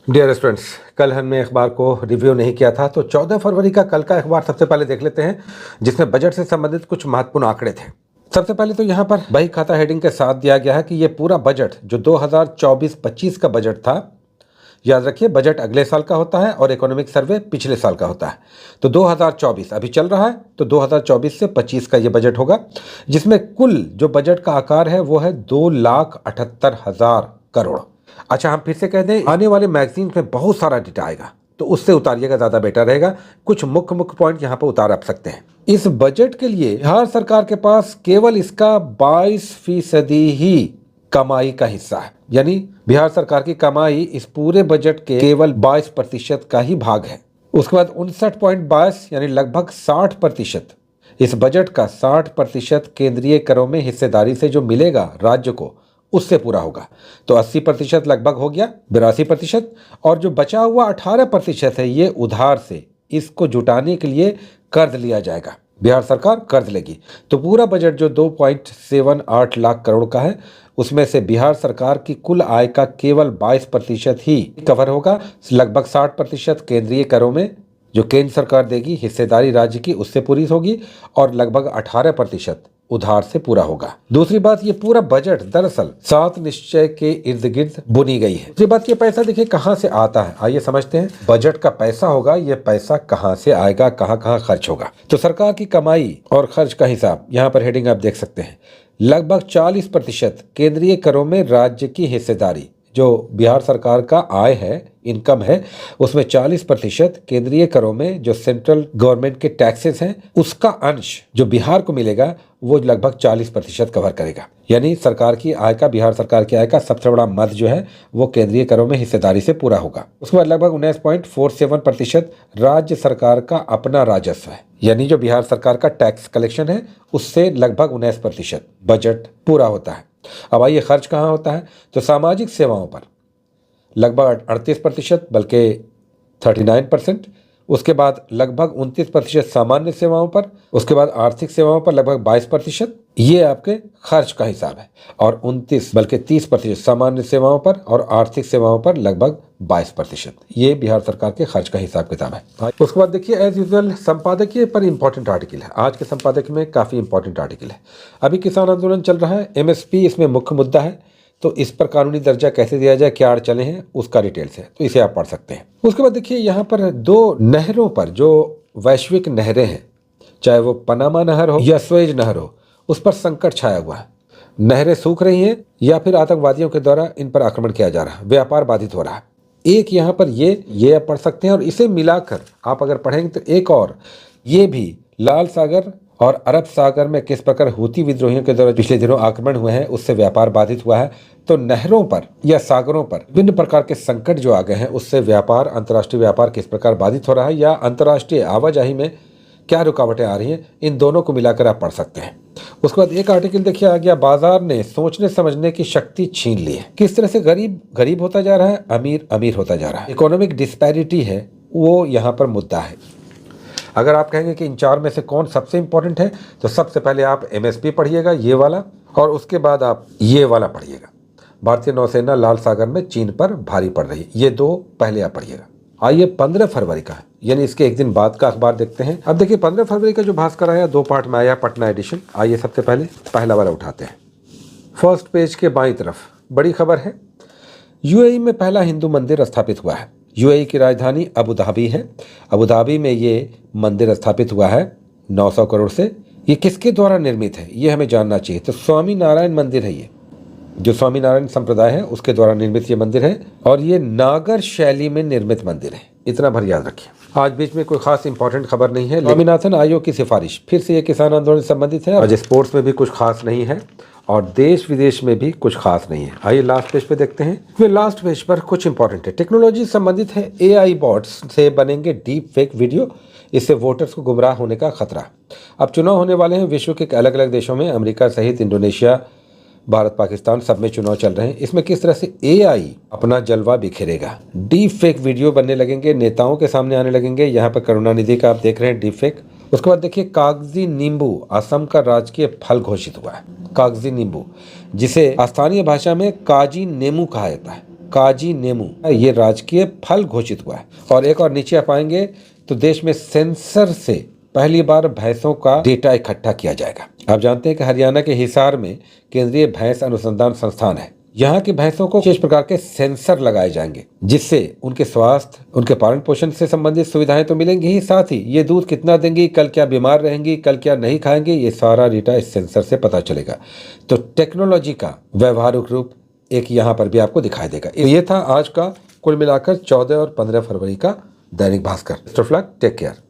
Dear students, कल हमने अखबार को रिव्यू नहीं किया था, तो 14 फरवरी का कल का अखबार सबसे पहले देख लेते हैं, जिसमें बजट से संबंधित कुछ महत्वपूर्ण आंकड़े थे। सबसे पहले तो यहाँ पर बही खाता हेडिंग के साथ दिया गया है कि ये पूरा बजट जो 2024-25 का बजट था, याद रखिए बजट अगले साल का होता है और इकोनॉमिक सर्वे पिछले साल का होता है। तो 2024 अभी चल रहा है, तो 2024 से 25 का ये बजट होगा, जिसमें कुल जो बजट का आकार है वो है 2,78,000 करोड़। अच्छा, हम फिर से कह दें, आने वाले मैगजीन में बहुत सारा डेटा आएगा, तो उससे उतारिएगा, ज़्यादा बेटर रहेगा। कुछ मुख्य मुख्य पॉइंट यहाँ पर उतार आप सकते हैं। इस बजट के लिए बिहार सरकार के पास केवल इसका 22% ही कमाई का हिस्सा है, यानी बिहार सरकार की कमाई इस पूरे बजट के केवल 22% का ही भाग है। उसके बाद 59.22 यानी लगभग 60%, इस बजट का 60% केंद्रीय करों में हिस्सेदारी से जो मिलेगा राज्य को, उससे पूरा होगा। तो 80% लगभग हो गया, 82%, और जो बचा हुआ 18% है ये उधार से, इसको जुटाने के लिए कर्ज लिया जाएगा, बिहार सरकार कर्ज लेगी। तो पूरा बजट जो 2.78 लाख करोड़ का है, उसमें से बिहार सरकार की कुल आय का केवल 22% ही कवर होगा। लगभग 60% केंद्रीय करों में जो केंद्र सरकार देगी, हिस्सेदारी राज्य की उससे पूरी होगी, और लगभग 18% उधार से पूरा होगा। दूसरी बात, ये पूरा बजट दरअसल 7 निश्चय के इर्द गिर्द बुनी गई है। दूसरी बात, ये पैसा देखिए कहाँ से आता है, आइए समझते हैं। बजट का पैसा होगा, ये पैसा कहाँ से आएगा, कहाँ कहाँ खर्च होगा। तो सरकार की कमाई और खर्च का हिसाब यहाँ पर हेडिंग आप देख सकते हैं। लगभग 40% केंद्रीय करों में राज्य की हिस्सेदारी, जो बिहार सरकार का आय है, इनकम है, उसमें 40% केंद्रीय करों में जो सेंट्रल गवर्नमेंट के टैक्सेस हैं, उसका अंश जो बिहार को मिलेगा वो लगभग 40% कवर करेगा। यानी सरकार की आय का, बिहार सरकार की आय का सबसे बड़ा मद जो है वो केंद्रीय करों में हिस्सेदारी से पूरा होगा। उसके बाद लगभग 19.47% राज्य सरकार का अपना राजस्व है, यानी जो बिहार सरकार का टैक्स कलेक्शन है उससे लगभग 19% बजट पूरा होता है। अब आइए खर्च कहाँ होता है, तो सामाजिक सेवाओं पर लगभग 38%, बल्कि 39%। उसके बाद लगभग 29% सामान्य सेवाओं पर, उसके बाद आर्थिक सेवाओं पर लगभग 22%। ये आपके खर्च का हिसाब है। और 29 बल्कि 30% सामान्य सेवाओं पर और आर्थिक सेवाओं पर लगभग 22%। ये बिहार सरकार के खर्च का हिसाब किताब है। उसके बाद देखिए, एज यूजुअल संपादकीय पर इंपॉर्टेंट आर्टिकल है। आज के संपादकीय में काफ़ी इंपॉर्टेंट आर्टिकल है। अभी किसान आंदोलन चल रहा है, MSP इसमें मुख्य मुद्दा है, तो इस पर कानूनी दर्जा कैसे दिया जाए, क्या अड़चने हैं, उसका डिटेल्स है, तो इसे आप पढ़ सकते हैं। उसके बाद देखिए, यहाँ पर 2 नहरों पर, जो वैश्विक नहरें हैं, चाहे वो पनामा नहर हो या स्वेज नहर हो, उस पर संकट छाया हुआ है। नहरें सूख रही हैं या फिर आतंकवादियों के द्वारा इन पर आक्रमण किया जा रहा है, व्यापार बाधित हो रहा है। एक यहाँ पर ये आप पढ़ सकते हैं, और इसे मिलाकर आप अगर पढ़ेंगे तो एक और ये भी लाल सागर और अरब सागर में किस प्रकार हूती विद्रोहियों के द्वारा पिछले दिनों आक्रमण हुए हैं, उससे व्यापार बाधित हुआ है। तो नहरों पर या सागरों पर विभिन्न प्रकार के संकट जो आ गए हैं, उससे व्यापार, अंतर्राष्ट्रीय व्यापार किस प्रकार बाधित हो रहा है, या अंतर्राष्ट्रीय आवाजाही में क्या रुकावटें आ रही हैं, इन दोनों को मिलाकर आप पढ़ सकते हैं। उसके बाद एक आर्टिकल देखिए आ गया, बाजार ने सोचने समझने की शक्ति छीन ली है। किस तरह से गरीब गरीब होता जा रहा है, अमीर अमीर होता जा रहा है। इकोनॉमिक डिस्पैरिटी है वो यहाँ पर मुद्दा है। अगर आप कहेंगे कि इन 4 में से कौन सबसे इंपॉर्टेंट है, तो सबसे पहले आप MSP पढ़िएगा, ये वाला, और उसके बाद आप ये वाला पढ़िएगा, भारतीय नौसेना लाल सागर में चीन पर भारी पड़ रही। ये 2 पहले आप पढ़िएगा। आइए 15 फरवरी का है, यानी इसके एक दिन बाद का अखबार देखते हैं। अब देखिए 15 फरवरी का जो भास्कर आया, 2 पार्ट में आया, पटना एडिशन। आइए सबसे पहले पहला वाला उठाते हैं। फर्स्ट पेज के बाईं तरफ बड़ी खबर है, UAE में पहला हिंदू मंदिर स्थापित हुआ है। UAE की राजधानी अबू धाबी है। अबू धाबी में ये मंदिर स्थापित हुआ है 900 करोड़ से। ये किसके द्वारा निर्मित है, ये हमें जानना चाहिए। तो स्वामी नारायण मंदिर है, ये जो स्वामी नारायण संप्रदाय है उसके द्वारा निर्मित ये मंदिर है, और ये नागर शैली में निर्मित मंदिर है। इतना भर याद रखिए। आज बीच में कोई खास इंपॉर्टेंट खबर नहीं है। स्वामीनाथन आयोग की सिफारिश, फिर से ये किसान आंदोलन से संबंधित है। आज स्पोर्ट्स में भी कुछ खास नहीं है, और देश विदेश में भी कुछ खास नहीं है। आइए लास्ट पेज पे देखते हैं। फिर लास्ट पेज पर कुछ इंपॉर्टेंट है, टेक्नोलॉजी संबंधित है। AI बॉट्स से बनेंगे डीप फेक वीडियो, इससे वोटर्स को गुमराह होने का खतरा। अब चुनाव होने वाले हैं विश्व के अलग अलग देशों में, अमेरिका सहित इंडोनेशिया, भारत, पाकिस्तान, सब में चुनाव चल रहे हैं। इसमें किस तरह से AI अपना जलवा बिखेरेगा। डीप फेक वीडियो बनने लगेंगे, नेताओं के सामने आने लगेंगे। यहाँ पर करुणानिधि का आप देख रहे हैं डीप फेक। उसके बाद देखिए, कागजी नींबू असम का राजकीय फल घोषित हुआ है। कागजी नींबू, जिसे स्थानीय भाषा में काजी नेमू कहा जाता है, काजी नेमू ये राजकीय फल घोषित हुआ है। और एक और नीचे आप आएंगे तो देश में सेंसर से पहली बार भैंसों का डेटा इकट्ठा किया जाएगा। आप जानते हैं कि हरियाणा के हिसार में केंद्रीय भैंस अनुसंधान संस्थान है। यहाँ की भैंसों को विशेष प्रकार के सेंसर लगाए जाएंगे, जिससे उनके स्वास्थ्य, उनके पालन पोषण से संबंधित सुविधाएं तो मिलेंगी ही, साथ ही ये दूध कितना देंगी, कल क्या बीमार रहेंगी, कल क्या नहीं खाएंगी, ये सारा डेटा इस सेंसर से पता चलेगा। तो टेक्नोलॉजी का व्यवहारिक रूप एक यहाँ पर भी आपको दिखाई देगा। ये था आज का कुल मिलाकर 14 और 15 फरवरी का दैनिक भास्कर। Take care.